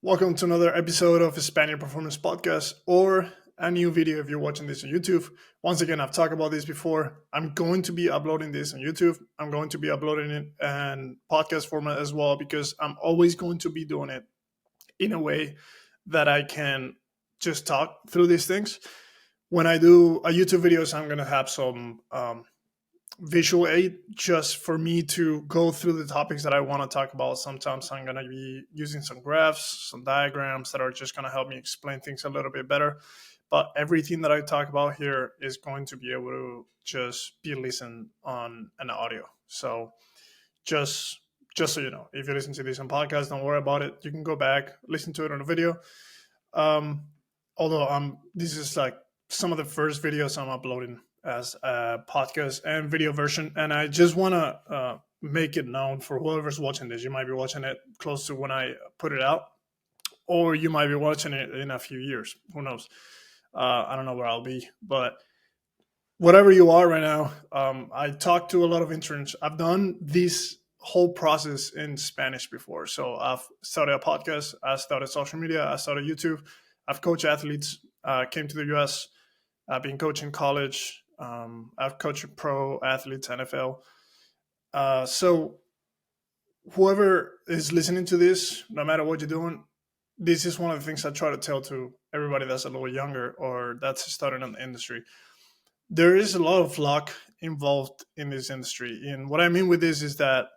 Welcome to another episode of Spaniard Performance Podcast or a new video if you're watching this on YouTube. Once again, I've talked about this before. I'm going to be uploading this on YouTube. I'm going to be uploading it in podcast format as well because I'm always going to be doing it in a way that I can just talk through these things. When I do a YouTube videos, I'm going to have some visual aid just for me to go through the topics that I want to talk about. Sometimes I'm going to be using some graphs, some diagrams that are just going to help me explain things a little bit better. But everything that I talk about here is going to be able to just be listened on an audio. So just so you know, if you listen to this on podcast, don't worry about it. You can go back, listen to it on a video. Although this is like some of the first videos I'm uploading as a podcast and video version, and I just want to make it known for whoever's watching this. You might be watching it close to when I put it out, or you might be watching it in a few years. Who knows? I don't know where I'll be, but whatever you are right now, I talked to a lot of interns. I've done this whole process in Spanish before. So I've started a podcast, I started social media, I started YouTube, I've coached athletes, came to the US, I've been coaching college, I've coached pro athletes, NFL. So whoever is listening to this, no matter what you're doing, this is one of the things I try to tell to everybody that's a little younger or that's starting in the industry. There is a lot of luck involved in this industry. And what I mean with this is that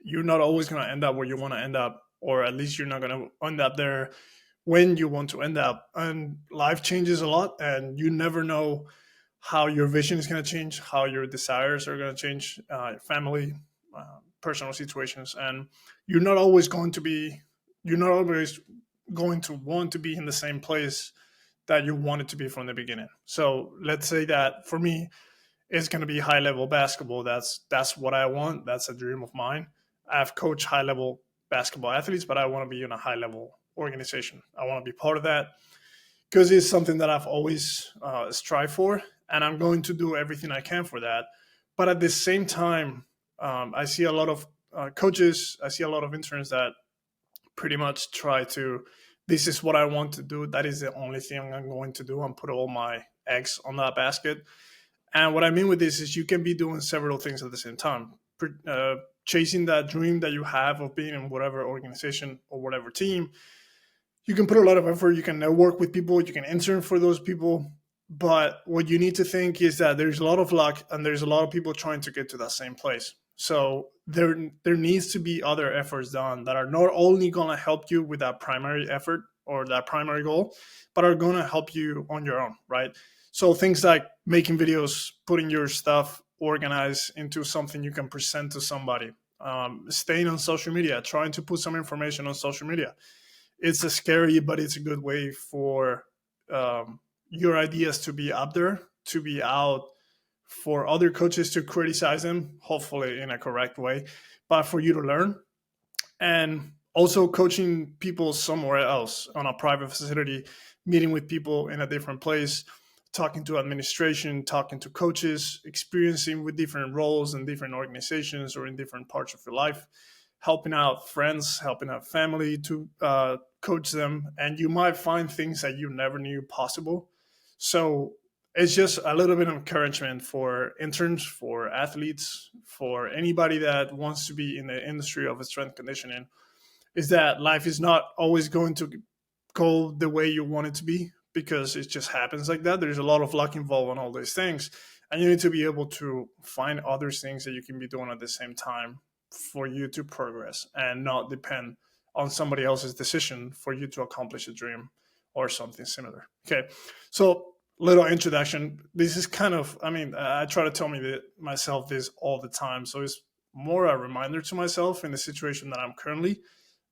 you're not always going to end up where you want to end up, or at least you're not going to end up there when you want to end up. And life changes a lot, and you never know how your vision is going to change, how your desires are going to change, family, personal situations. And you're not always going to want to be in the same place that you wanted to be from the beginning. So let's say that for me, it's going to be high level basketball. That's what I want. That's a dream of mine. I've coached high level basketball athletes, but I want to be in a high level organization. I want to be part of that because it's something that I've always strived for, and I'm going to do everything I can for that. But at the same time, I see a lot of coaches, I see a lot of interns that pretty much try to, this is what I want to do. That is the only thing I'm going to do, and put all my eggs on that basket. And what I mean with this is you can be doing several things at the same time. Chasing that dream that you have of being in whatever organization or whatever team. You can put a lot of effort. You can network with people. You can intern for those people. But what you need to think is that there's a lot of luck, and there's a lot of people trying to get to that same place. So there needs to be other efforts done that are not only going to help you with that primary effort or that primary goal, but are going to help you on your own, right? So things like making videos, putting your stuff organized into something you can present to somebody, staying on social media, trying to put some information on social media. It's a scary, but it's a good way for your ideas to be up there, to be out for other coaches to criticize them, hopefully in a correct way, but for you to learn. And also coaching people somewhere else on a private facility, meeting with people in a different place, talking to administration, talking to coaches, experiencing with different roles in different organizations or in different parts of your life, helping out friends, helping out family to coach them. And you might find things that you never knew possible. So it's just a little bit of encouragement for interns, for athletes, for anybody that wants to be in the industry of strength conditioning, is that life is not always going to go the way you want it to be, because it just happens like that. There's a lot of luck involved in all these things. And you need to be able to find other things that you can be doing at the same time for you to progress and not depend on somebody else's decision for you to accomplish a dream or something similar. Okay, so little introduction. This is kind of, I try to tell myself this all the time. So it's more a reminder to myself in the situation that I'm currently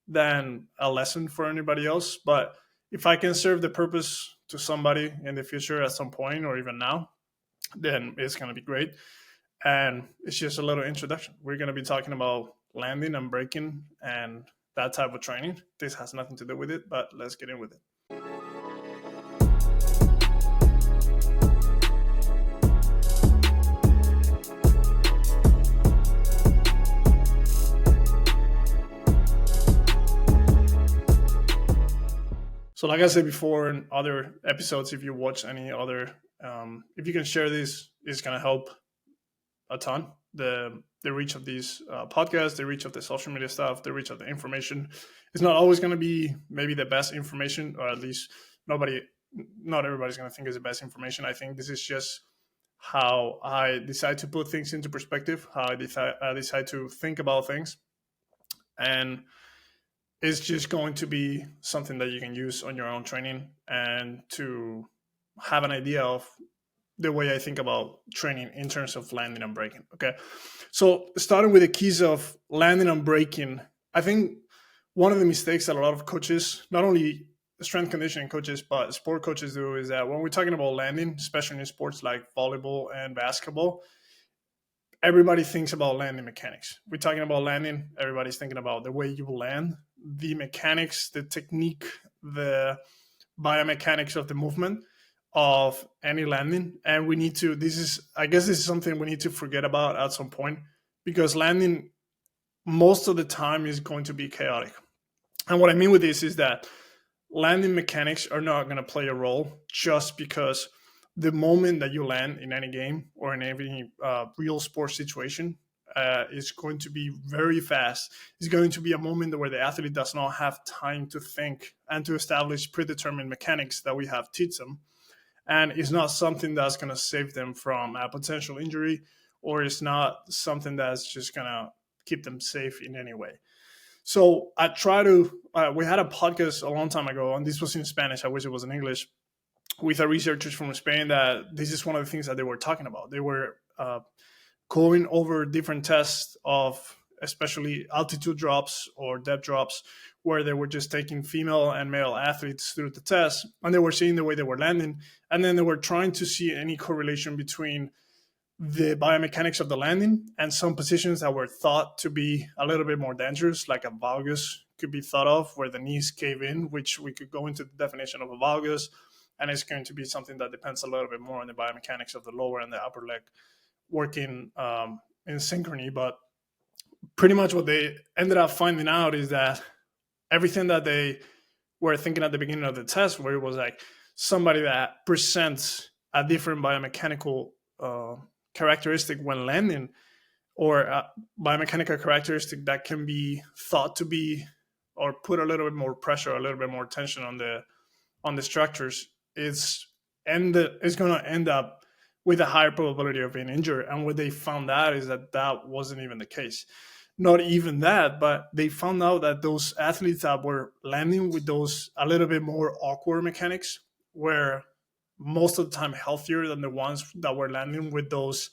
than a lesson for anybody else. But if I can serve the purpose to somebody in the future at some point, or even now, then it's going to be great. And it's just a little introduction. We're going to be talking about landing and braking and that type of training. This has nothing to do with it, but let's get in with it. So, like I said before in other episodes, if you watch any other, if you can share this, it's gonna help a ton. The reach of these podcasts, the reach of the social media stuff, the reach of the information. It's not always gonna be maybe the best information, or at least nobody, not everybody's gonna think is the best information. I think this is just how I decide to put things into perspective, how I decide to think about things, and it's just going to be something that you can use on your own training and to have an idea of the way I think about training in terms of landing and braking. Okay. So starting with the keys of landing and braking, I think one of the mistakes that a lot of coaches, not only strength conditioning coaches, but sport coaches do is that when we're talking about landing, especially in sports like volleyball and basketball, everybody thinks about landing mechanics. We're talking about landing, everybody's thinking about the way you land, the mechanics, the technique, the biomechanics of the movement of any landing. And we need to, I guess this is something we need to forget about at some point, because landing most of the time is going to be chaotic. And what I mean with this is that landing mechanics are not going to play a role just because the moment that you land in any game or in any real sports situation is going to be very fast. It's going to be a moment where the athlete does not have time to think and to establish predetermined mechanics that we have teach them. And it's not something that's going to save them from a potential injury, or it's not something that's just going to keep them safe in any way. So I try to, we had a podcast a long time ago, and this was in Spanish. I wish it was in English, with our researchers from Spain, that this is one of the things that they were talking about. They were going over different tests of especially altitude drops or depth drops, where they were just taking female and male athletes through the test, and they were seeing the way they were landing. And then they were trying to see any correlation between the biomechanics of the landing and some positions that were thought to be a little bit more dangerous, like a valgus could be thought of, where the knees cave in, which we could go into the definition of a valgus. And it's going to be something that depends a little bit more on the biomechanics of the lower and the upper leg working in synchrony. But pretty much what they ended up finding out is that everything that they were thinking at the beginning of the test, where it was like somebody that presents a different biomechanical characteristic when landing, or a biomechanical characteristic that can be thought to be, or put a little bit more pressure, a little bit more tension on the structures, is going to end up with a higher probability of being injured. And what they found out is that wasn't even the case. Not even that, but they found out that those athletes that were landing with those a little bit more awkward mechanics were most of the time healthier than the ones that were landing with those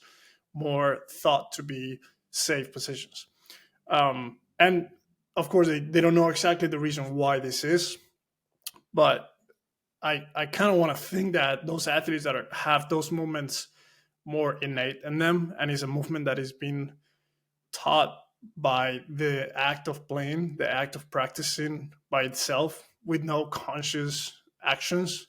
more thought to be safe positions. And of course, they don't know exactly the reason why this is, but I kind of want to think that those athletes that have those movements more innate in them, and is a movement that is being taught by the act of playing, the act of practicing by itself with no conscious actions,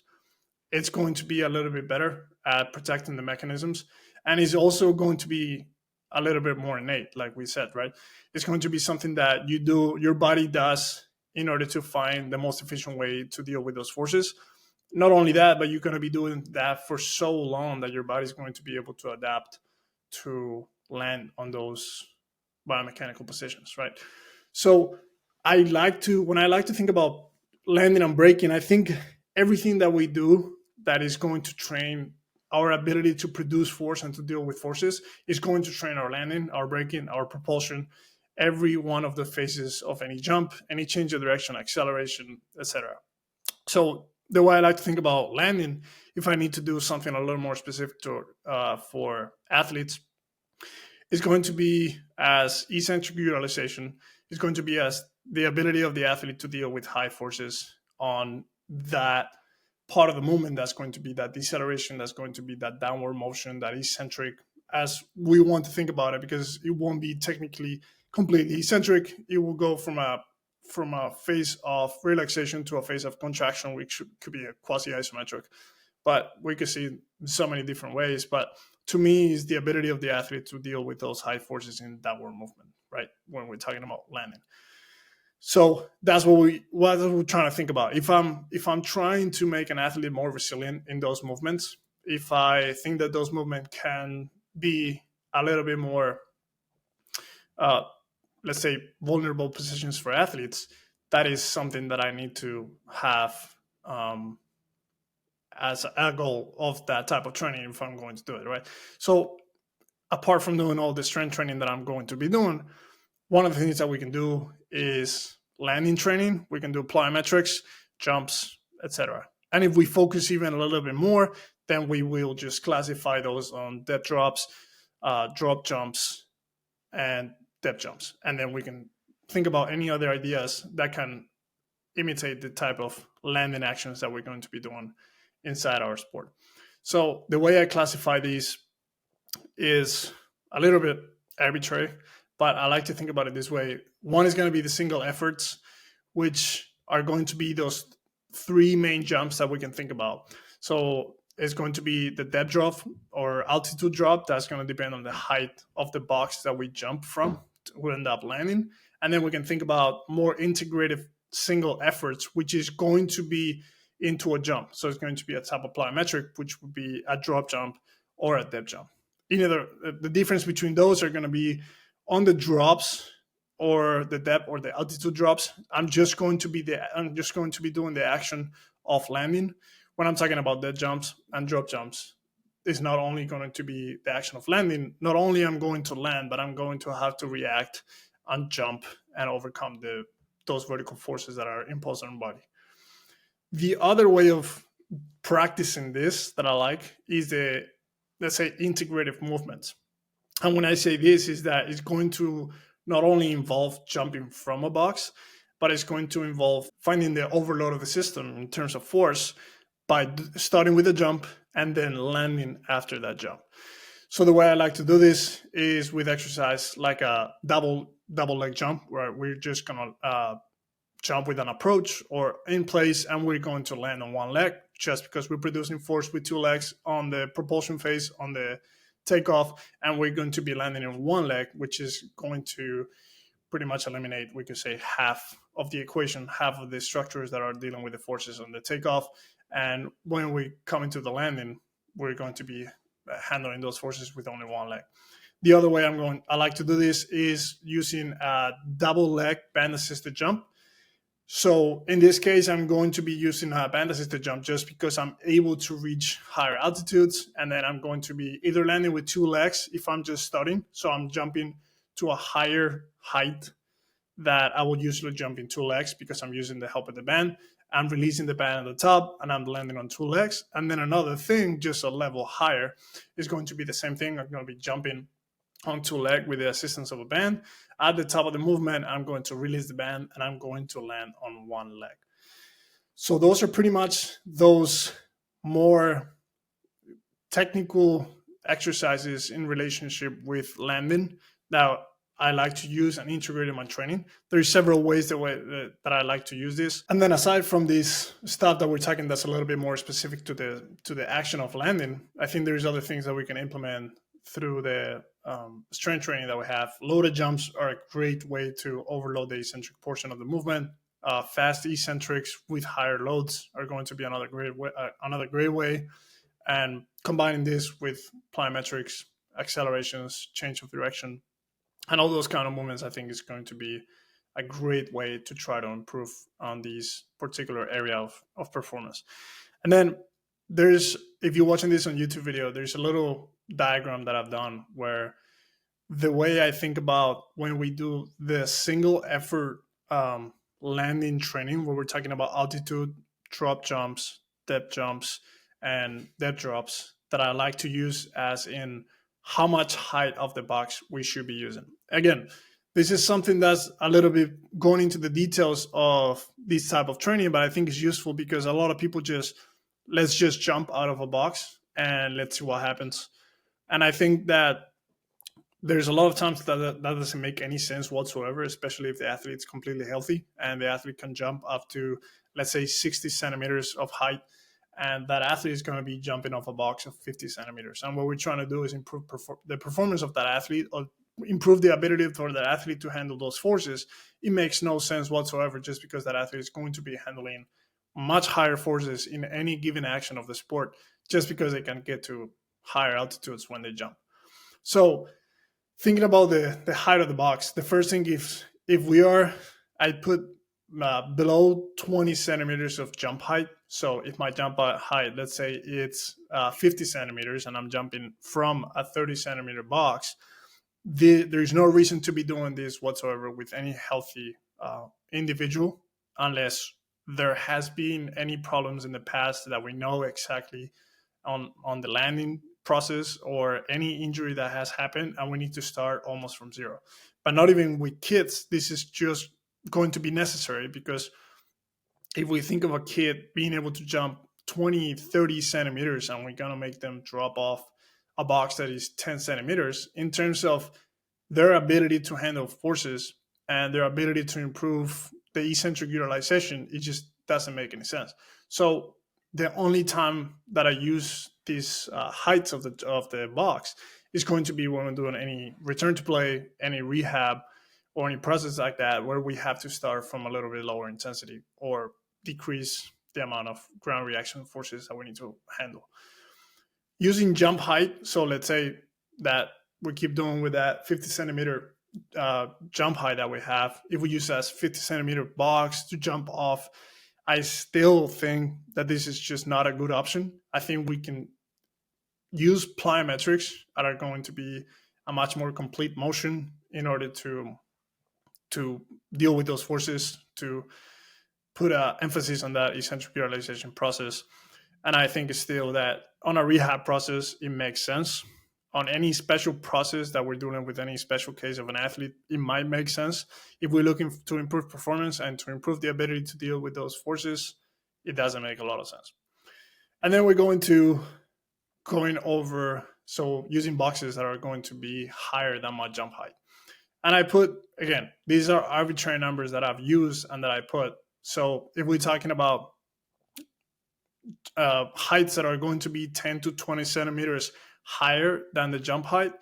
it's going to be a little bit better at protecting the mechanisms. And it's also going to be a little bit more innate, like we said, right? It's going to be something that your body does in order to find the most efficient way to deal with those forces. Not only that, but you're going to be doing that for so long that your body's going to be able to adapt to land on those biomechanical positions, right? So when I like to think about landing and braking, I think everything that we do that is going to train our ability to produce force and to deal with forces is going to train our landing, our braking, our propulsion, every one of the phases of any jump, any change of direction, acceleration, etc. So the way I like to think about landing, if I need to do something a little more specific for athletes, is going to be as eccentric utilization, is going to be as the ability of the athlete to deal with high forces on that part of the movement that's going to be that deceleration, that's going to be that downward motion, that eccentric, as we want to think about it, because it won't be technically completely eccentric. It will go from a phase of relaxation to a phase of contraction, which could be a quasi-isometric. But we could see so many different ways. But to me, is the ability of the athlete to deal with those high forces in downward movement, right? When we're talking about landing. So that's what we're trying to think about. If I'm trying to make an athlete more resilient in those movements, if I think that those movements can be a little bit more, uh, let's say, vulnerable positions for athletes, that is something that I need to have um, as a goal of that type of training if I'm going to do it, right? So apart from doing all the strength training that I'm going to be doing, one of the things that we can do is landing training. We can do plyometrics, jumps, etc. And if we focus even a little bit more, then we will just classify those on depth drops, drop jumps, and depth jumps. And then we can think about any other ideas that can imitate the type of landing actions that we're going to be doing inside our sport. So the way I classify these is a little bit arbitrary, but I like to think about it this way. One is going to be the single efforts, which are going to be those three main jumps that we can think about. So it's going to be the depth drop or altitude drop. That's going to depend on the height of the box that we jump from to end up landing. And then we can think about more integrative single efforts, which is going to be into a jump. So it's going to be a type of plyometric, which would be a drop jump or a depth jump. Either the difference between those are going to be on the drops or the depth or the altitude drops. I'm just going to be doing the action of landing. When I'm talking about dead jumps and drop jumps, it's not only going to be the action of landing. Not only I'm going to land, but I'm going to have to react and jump and overcome those vertical forces that are imposed on the body. The other way of practicing this that I like is the, let's say, integrative movements. And when I say this, is that it's going to not only involve jumping from a box, but it's going to involve finding the overload of the system in terms of force by starting with a jump and then landing after that jump. So the way I like to do this is with exercise like a double leg jump, where we're just going to jump with an approach or in place, and we're going to land on one leg just because we're producing force with two legs on the propulsion phase, on the takeoff, and we're going to be landing on one leg, which is going to pretty much eliminate, we could say, half of the equation, half of the structures that are dealing with the forces on the takeoff. And when we come into the landing, we're going to be handling those forces with only one leg. The other way I like to do this is using a double leg band assisted jump. So in this case, I'm going to be using a band assisted jump just because I'm able to reach higher altitudes. And then I'm going to be either landing with two legs if I'm just starting. So I'm jumping to a higher height that I would usually jump in two legs because I'm using the help of the band. I'm releasing the band at the top and I'm landing on two legs. And then another thing, just a level higher, is going to be the same thing. I'm going to be jumping on two legs with the assistance of a band. At the top of the movement, I'm going to release the band and I'm going to land on one leg. So those are pretty much those more technical exercises in relationship with landing. Now, I like to use and integrate in my training. There's several ways that I like to use this. And then aside from this stuff that we're talking that's a little bit more specific to the action of landing, I think there's other things that we can implement through the strength training that we have. Loaded jumps are a great way to overload the eccentric portion of the movement. Fast eccentrics with higher loads are going to be another great way. And combining this with plyometrics, accelerations, change of direction, and all those kind of movements, I think is going to be a great way to try to improve on these particular area of performance. And then if you're watching this on YouTube video, there's a little diagram that I've done where the way I think about when we do the single effort landing training, where we're talking about altitude, drop jumps, depth jumps, and depth drops, that I like to use as in how much height of the box we should be using. Again, this is something that's a little bit going into the details of this type of training, but I think it's useful because a lot of people let's just jump out of a box and let's see what happens. And I think that there's a lot of times that doesn't make any sense whatsoever, especially if the athlete's completely healthy and the athlete can jump up to, let's say, 60 centimeters of height. And that athlete is going to be jumping off a box of 50 centimeters. And what we're trying to do is improve the performance of that athlete, or improve the ability for the athlete to handle those forces, it makes no sense whatsoever, just because that athlete is going to be handling much higher forces in any given action of the sport, just because they can get to higher altitudes when they jump. So thinking about the height of the box, the first thing, if we are, I put below 20 centimeters of jump height. So if my jump height, let's say it's 50 centimeters, and I'm jumping from a 30 centimeter box, there's no reason to be doing this whatsoever with any healthy individual, unless there has been any problems in the past that we know exactly on the landing process, or any injury that has happened, and we need to start almost from zero. But not even with kids, this is just going to be necessary, because if we think of a kid being able to jump 20, 30 centimeters, and we're going to make them drop off a box that is 10 centimeters, in terms of their ability to handle forces and their ability to improve the eccentric utilization, it just doesn't make any sense. So the only time that I use these heights of the box is going to be when we're doing any return to play, any rehab, or any process like that, where we have to start from a little bit lower intensity or decrease the amount of ground reaction forces that we need to handle. Using jump height, so let's say that we keep doing with that 50 centimeter jump height that we have. If we use as 50 centimeter box to jump off, I still think that this is just not a good option. I think we can use plyometrics that are going to be a much more complete motion in order to deal with those forces, to put an emphasis on that eccentric utilization process. And I think still that on a rehab process, it makes sense. On any special process that we're doing with any special case of an athlete, it might make sense. If we're looking to improve performance and to improve the ability to deal with those forces, it doesn't make a lot of sense. And then we're going over, so using boxes that are going to be higher than my jump height. And I put, again, these are arbitrary numbers that I've used and that I put. So if we're talking about heights that are going to be 10 to 20 centimeters higher than the jump height,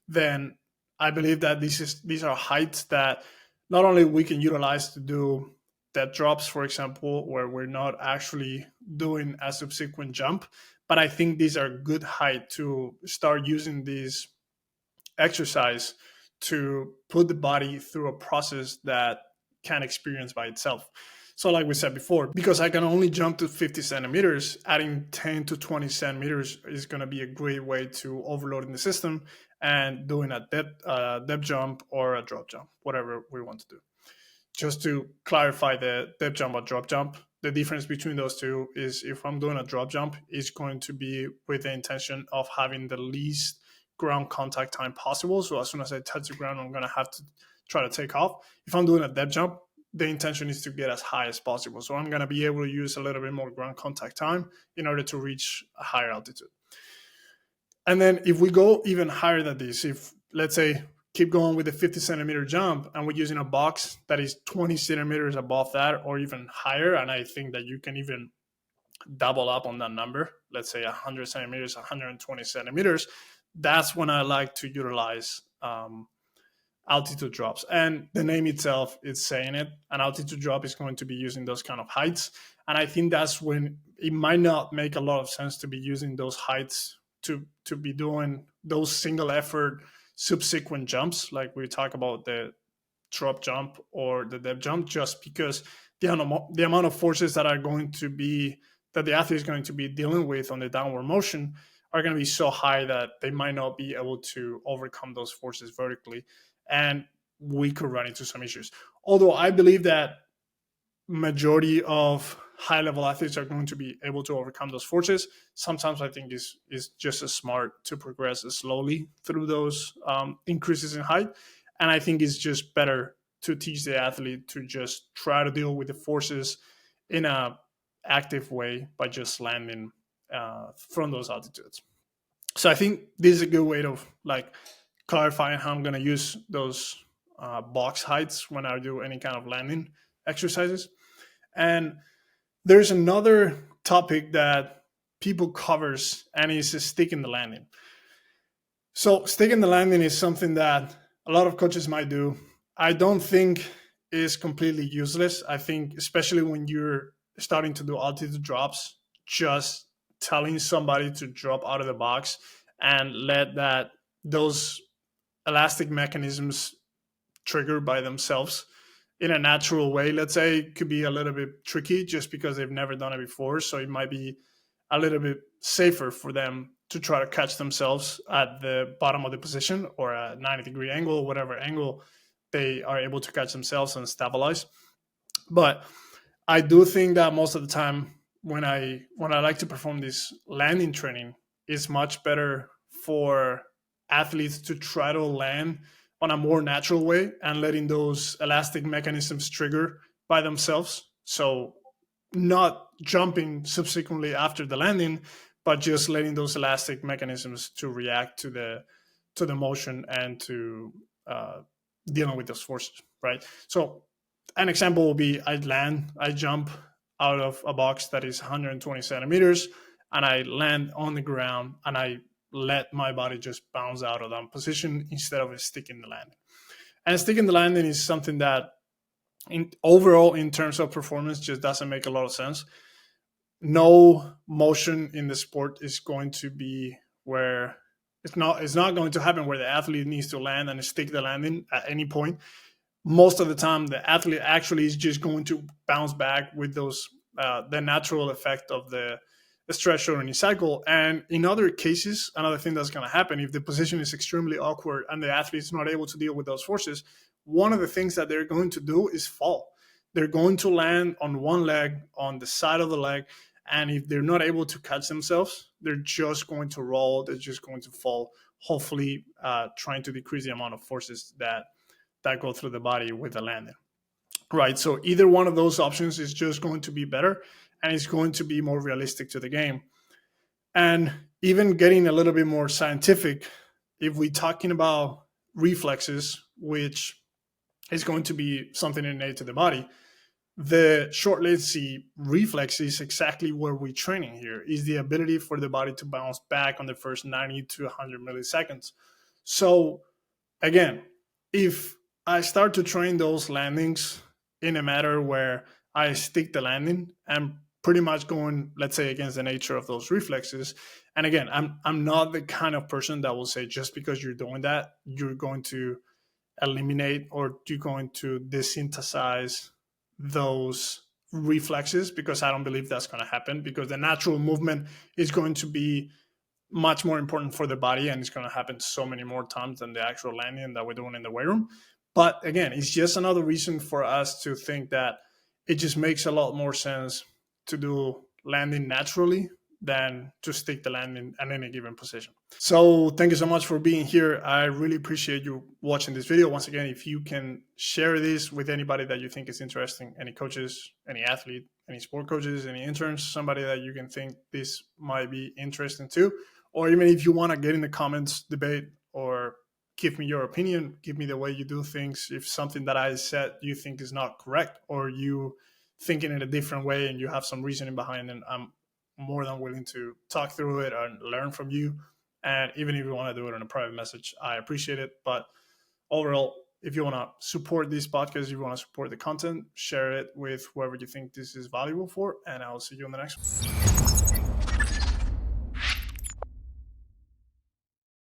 then I believe that these are heights that not only we can utilize to do dead drops, for example, where we're not actually doing a subsequent jump, but I think these are good height to start using these exercise to put the body through a process that can experience by itself. So like we said before, because I can only jump to 50 centimeters, adding 10 to 20 centimeters is going to be a great way to overloading the system and doing a depth jump or a drop jump, whatever we want to do. Just to clarify the depth jump or drop jump, the difference between those two is if I'm doing a drop jump, it's going to be with the intention of having the least ground contact time possible. So as soon as I touch the ground, I'm going to have to try to take off. If I'm doing a depth jump, the intention is to get as high as possible. So I'm going to be able to use a little bit more ground contact time in order to reach a higher altitude. And then if we go even higher than this, if let's say keep going with the 50 centimeter jump and we're using a box that is 20 centimeters above that or even higher, and I think that you can even double up on that number, let's say 100 centimeters, 120 centimeters, that's when I like to utilize altitude drops. And the name itself is saying it. An altitude drop is going to be using those kind of heights. And I think that's when it might not make a lot of sense to be using those heights to be doing those single effort subsequent jumps, like we talk about the drop jump or the depth jump, just because the amount of forces that are going to be, that the athlete is going to be dealing with on the downward motion are going to be so high that they might not be able to overcome those forces vertically. And we could run into some issues. Although I believe that majority of high-level athletes are going to be able to overcome those forces, sometimes I think is just as smart to progress slowly through those increases in height. And I think it's just better to teach the athlete to just try to deal with the forces in a active way by just landing from those altitudes. So I think this is a good way of like clarifying how I'm going to use those box heights when I do any kind of landing exercises. And there's another topic that people covers, and it's stick in the landing. So stick in the landing is something that a lot of coaches might do. I don't think is completely useless. I think, especially when you're starting to do altitude drops, just telling somebody to drop out of the box and let that those elastic mechanisms trigger by themselves in a natural way, let's say, could be a little bit tricky just because they've never done it before. So it might be a little bit safer for them to try to catch themselves at the bottom of the position or a 90-degree angle, whatever angle they are able to catch themselves and stabilize. But I do think that most of the time when I like to perform this landing training, it's much better for athletes to try to land on a more natural way and letting those elastic mechanisms trigger by themselves. So not jumping subsequently after the landing, but just letting those elastic mechanisms to react to the motion and to dealing with those forces, right? So an example will be I jump out of a box that is 120 centimeters, and I land on the ground, and I let my body just bounce out of that position instead of sticking the landing. And sticking the landing is something that overall in terms of performance just doesn't make a lot of sense. No motion in the sport is going to be where it's not going to happen where the athlete needs to land and stick the landing at any point. Most of the time the athlete actually is just going to bounce back with those the natural effect of the stretch shortening cycle. And in other cases, another thing that's going to happen if the position is extremely awkward and the athlete is not able to deal with those forces, one of the things that they're going to do is fall. They're going to land on one leg, on the side of the leg, and if they're not able to catch themselves, they're just going to roll, they're just going to fall, hopefully trying to decrease the amount of forces that go through the body with the landing, right? So either one of those options is just going to be better, and it's going to be more realistic to the game. And even getting a little bit more scientific, if we're talking about reflexes, which is going to be something innate to the body, the short latency reflex is exactly where we're training here, is the ability for the body to bounce back on the first 90 to 100 milliseconds. So again, if I start to train those landings in a matter where I stick the landing and pretty much going, let's say, against the nature of those reflexes. And again, I'm not the kind of person that will say just because you're doing that, you're going to eliminate or you're going to desynthesize those reflexes, because I don't believe that's going to happen, because the natural movement is going to be much more important for the body, and it's going to happen so many more times than the actual landing that we're doing in the weight room. But again, it's just another reason for us to think that it just makes a lot more sense to do landing naturally than to stick the landing at any given position. So thank you so much for being here. I really appreciate you watching this video. Once again, if you can share this with anybody that you think is interesting, any coaches, any athlete, any sport coaches, any interns, somebody that you can think this might be interesting to, or even if you want to get in the comments, debate, or give me your opinion, give me the way you do things. If something that I said you think is not correct, or you thinking in a different way and you have some reasoning behind it, I'm more than willing to talk through it and learn from you. And even if you want to do it in a private message, I appreciate it. But overall, if you want to support this podcast, if you want to support the content, share it with whoever you think this is valuable for. And I will see you in the next one.